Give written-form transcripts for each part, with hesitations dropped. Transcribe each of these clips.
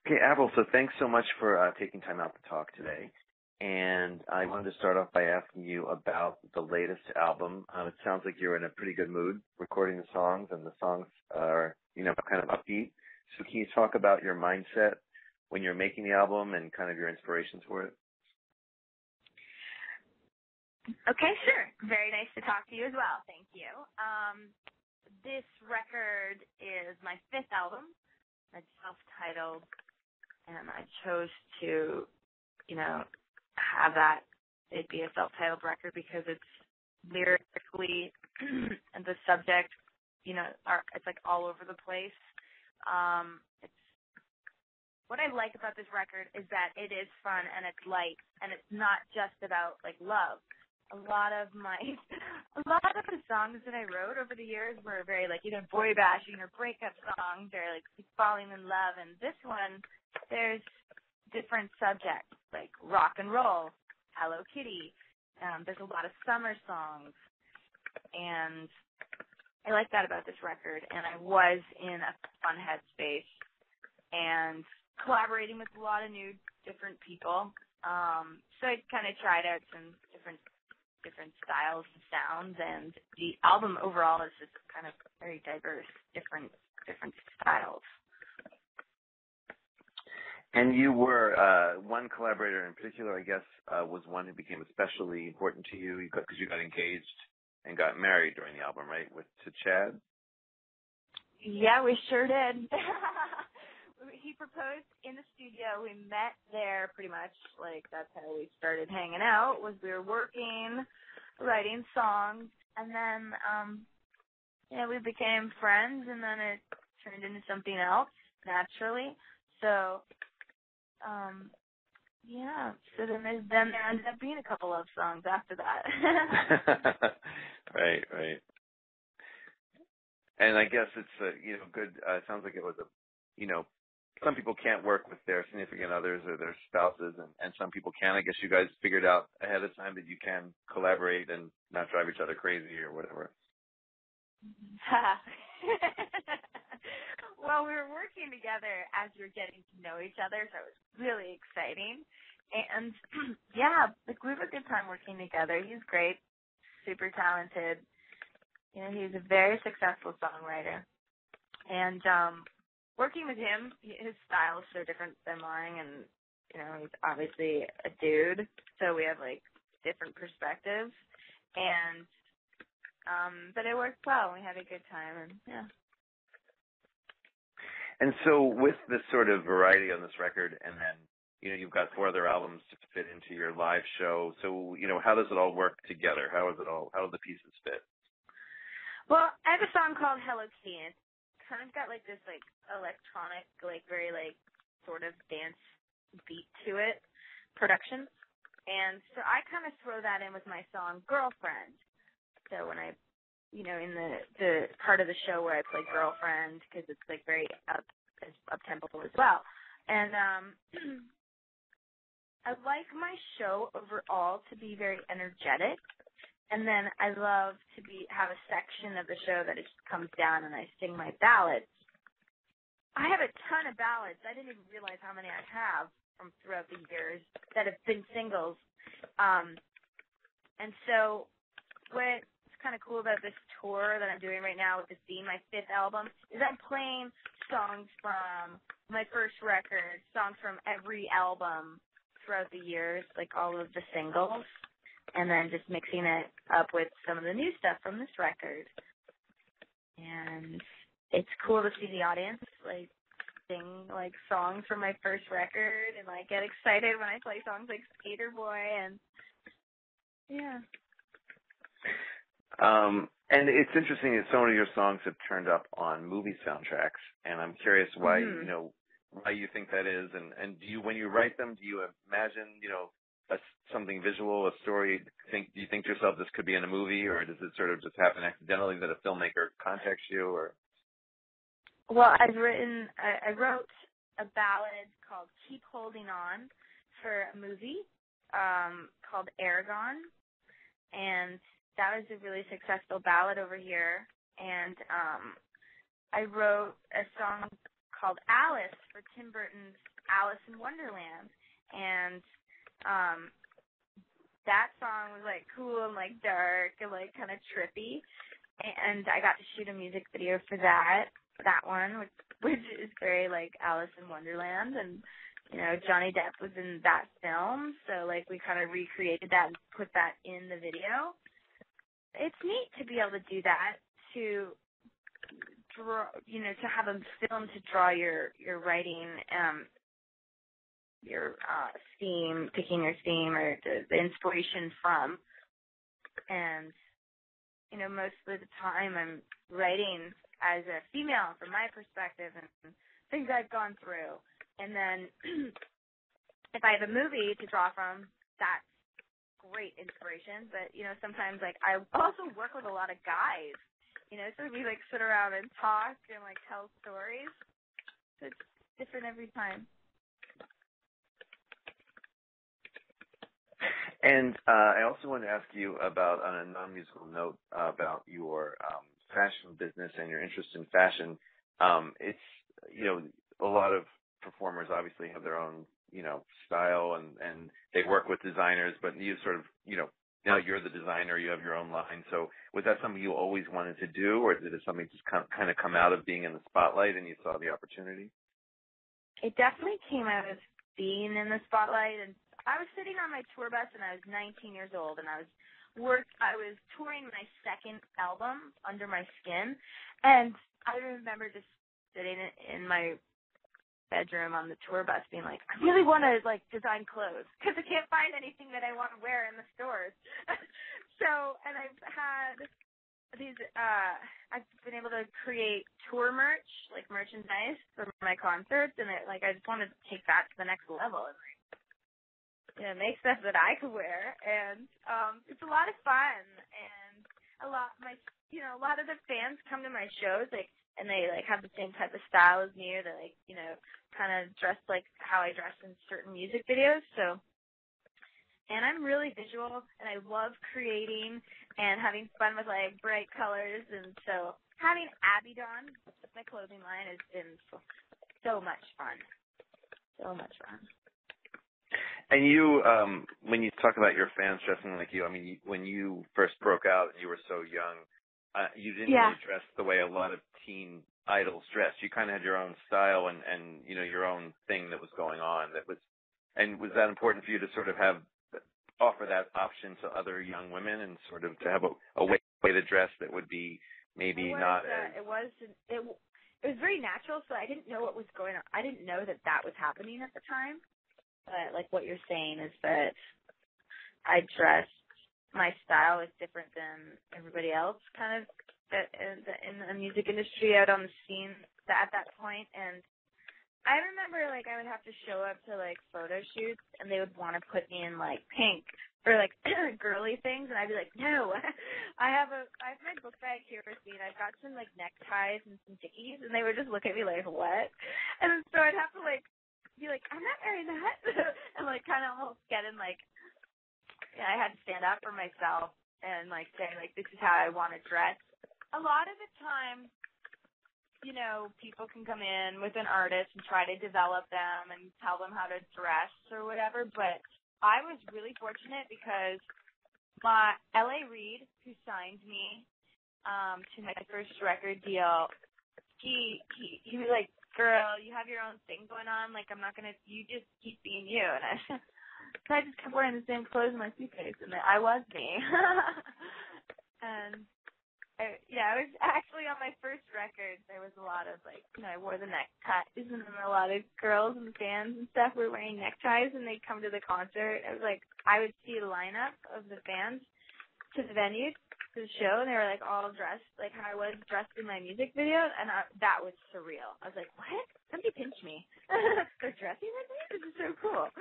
Okay, Avril, so thanks so much for taking time out to talk today. And I wanted to start off by asking you about the latest album. It sounds like you're in a pretty good mood recording the songs, and the songs are, kind of upbeat. So can you talk about your mindset when you're making the album and kind of your inspirations for it? Okay, sure. Very nice to talk to you as well. Thank you. This record is my fifth album. It's self-titled, and I chose to, have that it be a self-titled record because it's lyrically and the subject, it's like all over the place. It's what I like about this record is that it is fun and it's light and it's not just about like love. A lot of the songs that I wrote over the years were very like either boy bashing or breakup songs or like falling in love. And this one, there's different subjects like rock and roll, Hello Kitty. There's a lot of summer songs, and I like that about this record. And I was in a fun headspace and collaborating with a lot of new different people. So I kind of tried out some different styles and sounds, and the album overall is just kind of very diverse, different styles. And you were one collaborator in particular, I guess, was one who became especially important to you because you got engaged and got married during the album, right? To Chad? Yeah, we sure did. He proposed in the studio. We met there pretty much. Like, that's how we started hanging out, was we were working, writing songs, and then, we became friends, and then it turned into something else, naturally. So, so then there ended up being a couple of songs after that. Right. And I guess it's, good, it sounds like it was some people can't work with their significant others or their spouses, and some people can. I guess you guys figured out ahead of time that you can collaborate and not drive each other crazy or whatever. Well, we were working together as we were getting to know each other, so it was really exciting. And, we have a good time working together. He's great, super talented. He's a very successful songwriter. And, working with him, his style is so different than mine, and, he's obviously a dude, so we have, different perspectives, and, but it worked well, we had a good time, and, yeah. And so with this sort of variety on this record, and then, you've got 4 other albums to fit into your live show, so, how does it all work together? How do the pieces fit? Well, I have a song called Hello Kitty, and kind of got this electronic, very sort of dance beat to it, production. And so I kind of throw that in with my song Girlfriend. So when I, in the part of the show where I play Girlfriend, because it's very up-tempo as well. And I like my show overall to be very energetic. And then I love to have a section of the show that it just comes down and I sing my ballads. I have a ton of ballads. I didn't even realize how many I have from throughout the years that have been singles. And so what's kind of cool about this tour that I'm doing right now with this being my 5th album is I'm playing songs from my first record, songs from every album throughout the years, all of the singles. And then just mixing it up with some of the new stuff from this record. And it's cool to see the audience, sing, songs from my first record and, get excited when I play songs like Skater Boy and, yeah. And it's interesting that so many of your songs have turned up on movie soundtracks, and I'm curious why, why you think that is, and do you, when you write them, do you imagine, something visual, a story? Do you think to yourself this could be in a movie, or does it sort of just happen accidentally that a filmmaker contacts you? Or well, I wrote a ballad called "Keep Holding On" for a movie called Aragon, and that was a really successful ballad over here. And I wrote a song called Alice for Tim Burton's Alice in Wonderland. And that song was like cool and like dark and like kind of trippy. And I got to shoot a music video for that one, which is very like Alice in Wonderland. And, you know, Johnny Depp was in that film. So like we kind of recreated that and put that in the video. It's neat to be able to do that, to draw, you know, to have a film to draw your writing, your theme, picking your theme or the inspiration from. And, you know, most of the time I'm writing as a female from my perspective and things I've gone through. And then if I have a movie to draw from, that's great inspiration. But, you know, sometimes, like, I also work with a lot of guys, you know, so we, like, sit around and talk and, like, tell stories. So it's different every time. And I also wanted to ask you about, on a non-musical note, about your fashion business and your interest in fashion. It's, you know, a lot of performers obviously have their own, you know, style and they work with designers, but you sort of, you know, now you're the designer, you have your own line. So was that something you always wanted to do, or did it something just kind of come out of being in the spotlight and you saw the opportunity? It definitely came out of being in the spotlight, and I was sitting on my tour bus and I was 19 years old, and I was touring my second album, Under My Skin, and I remember just sitting in my bedroom on the tour bus being like, I really want to like design clothes because I can't find anything that I want to wear in the stores. So, and I've had these, I've been able to create tour merch, like merchandise for my concerts, and I just wanted to take that to the next level and you know, make stuff that I could wear, and it's a lot of fun, and a lot of the fans come to my shows, like, and they like have the same type of style as me, or they like, you know, kind of dress like how I dress in certain music videos. So, and I'm really visual, and I love creating and having fun with like bright colors, and so having Abby Dawn, my clothing line, has been so much fun, so much fun. And you, when you talk about your fans dressing like you, I mean, when you first broke out and you were so young, you didn't really dress the way a lot of teen idols dressed. You kind of had your own style and you know, your own thing that was going on. And was that important for you to sort of offer that option to other young women and sort of to have a way to dress that would be maybe not as... It was very natural, so I didn't know what was going on. I didn't know that was happening at the time. But like what you're saying is that I dressed, my style is different than everybody else kind of in the music industry out on the scene at that point. And I remember like I would have to show up to like photo shoots and they would want to put me in like pink or like girly things, and I'd be like, no, I have my book bag here with me, and I've got some like neckties and some dickies, and they would just look at me like, what? And so I'd have to like be like, I'm not wearing that, and like kind of almost get in like, yeah, I had to stand up for myself and like say like, this is how I want to dress. A lot of the time, you know, people can come in with an artist and try to develop them and tell them how to dress or whatever, but I was really fortunate because my L.A. Reid, who signed me to my first record deal, he was like, girl, you have your own thing going on. Like, you just keep being you. And I just kept wearing the same clothes in my suitcase, and I was me. And, I was actually on my first record, there was a lot of, like, you know, I wore the neckties, and a lot of girls and fans and stuff were wearing neckties, and they'd come to the concert. It was like, I would see the lineup of the fans to the venue, to the show, and they were like all dressed like how I was dressed in my music video, and that was surreal. I was like, what? Somebody pinch me. They're dressing like me? This is so cool.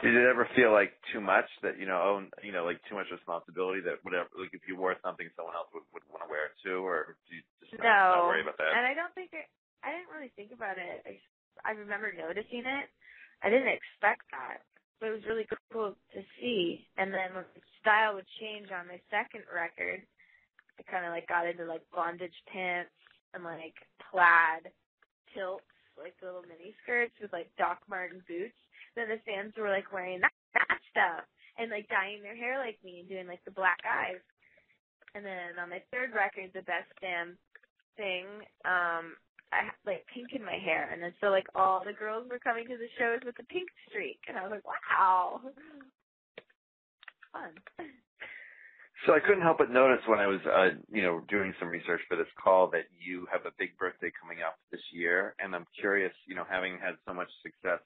Did it ever feel like too much that, like too much responsibility that whatever, like if you wore something, someone else would want to wear it too, or do you just not worry about that? And I didn't really think about it. I remember noticing it. I didn't expect that. But it was really cool to see. And then when the style would change on my second record, I kind of like got into like bondage pants and like plaid kilts, like little mini skirts with like Doc Marten boots. Then the fans were like wearing that stuff and like dyeing their hair like me and doing like the black eyes. And then on my third record, The Best Damn Thing, I had like pink in my hair, and then so like all the girls were coming to the shows with the pink streak, and I was like, wow, fun. So I couldn't help but notice when I was, doing some research for this call that you have a big birthday coming up this year, and I'm curious, having had so much success,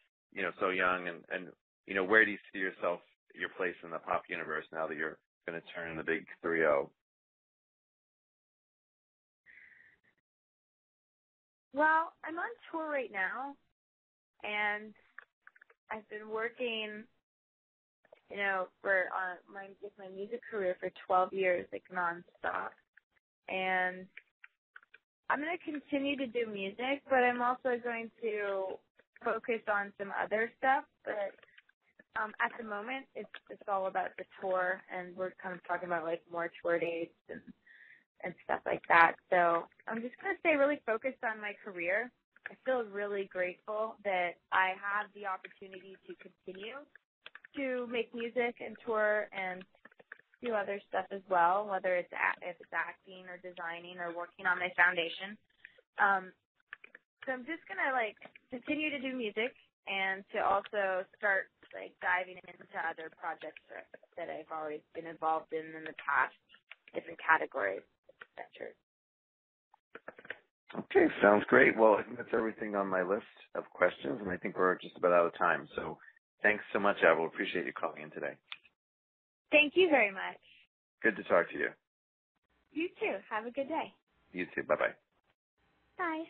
so young, and where do you see yourself, your place in the pop universe now that you're going to turn the big 3-0? Well, I'm on tour right now, and I've been working, with my music career for 12 years, like nonstop. And I'm going to continue to do music, but I'm also going to focus on some other stuff. But at the moment, it's all about the tour, and we're kind of talking about like more tour dates and stuff like that. So I'm just going to stay really focused on my career. I feel really grateful that I have the opportunity to continue to make music and tour and do other stuff as well, whether if it's acting or designing or working on my foundation. So I'm just going to like continue to do music and to also start like diving into other projects that I've always been involved in the past, different categories. Okay, sounds great. Well, I think that's everything on my list of questions, and I think we're just about out of time. So thanks so much, Avril. Appreciate you calling in today. Thank you very much. Good to talk to you. You too. Have a good day. You too. Bye-bye. Bye.